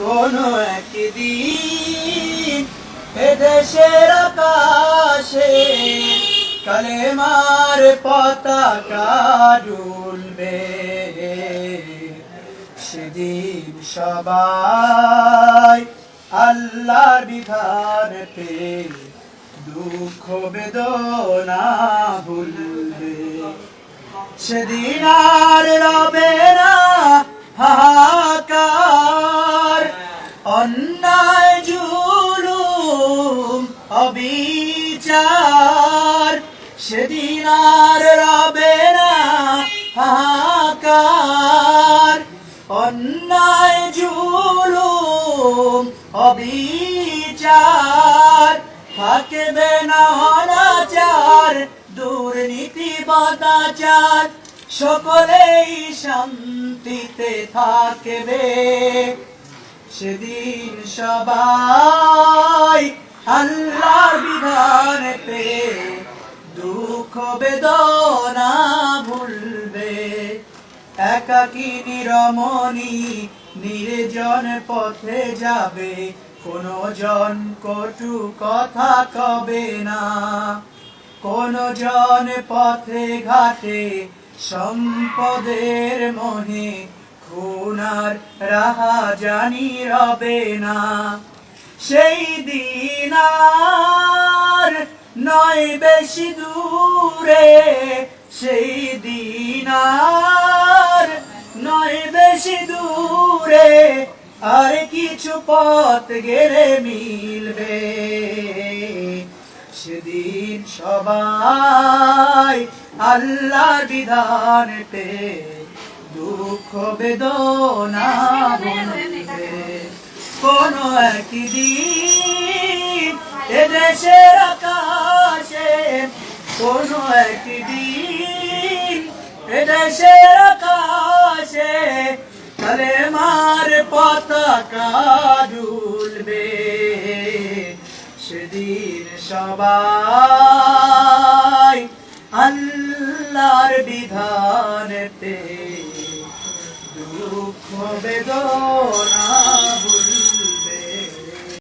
কোনো একদিন এদেশের আকাশে কালেমার পতাকা দুলবে। সেদিন সবাই আল্লাহর বিধানেতে দুঃখ বেদনা ভুলবে। সেদিন আর রবে না হাহাকার, অন্যায় জুলুম অবিচার। সেদিন আর রবে না হাহাকার, অন্যায় জুলুম অবিচার। থাকবে না অনাচার, দুর্নীতি বদাচার, সকলেই শান্তিতে থাকবে। সেদিন সবাই আল্লাহর বিধানেতে দুঃখ বেদনা ভুলবে। একাকী রমণী নির্জন পথে যাবে, কোনো জন কটু কথা কবে না। কোনো জন পথে ঘাটে সম্পদের মোহে খুনার রাহাজানি রবে না। সেই দিন আর নয় বেশি দূরে, সেই দিন আর নয় বেশি দূরে, আর কিছু পথ গেলে মিলবে। সেদিন সবাই আল্লাহর বিধানেতে দুঃখ বেদনা ভুলবে। কোনো একদিন এদেশের আকাশে, কোনো একদিন এদেশের আকাশে কালেমার পতাকা দুলবে। সেদিন সবাই আল্লাহর বিধানেতে দুঃখ বেদনা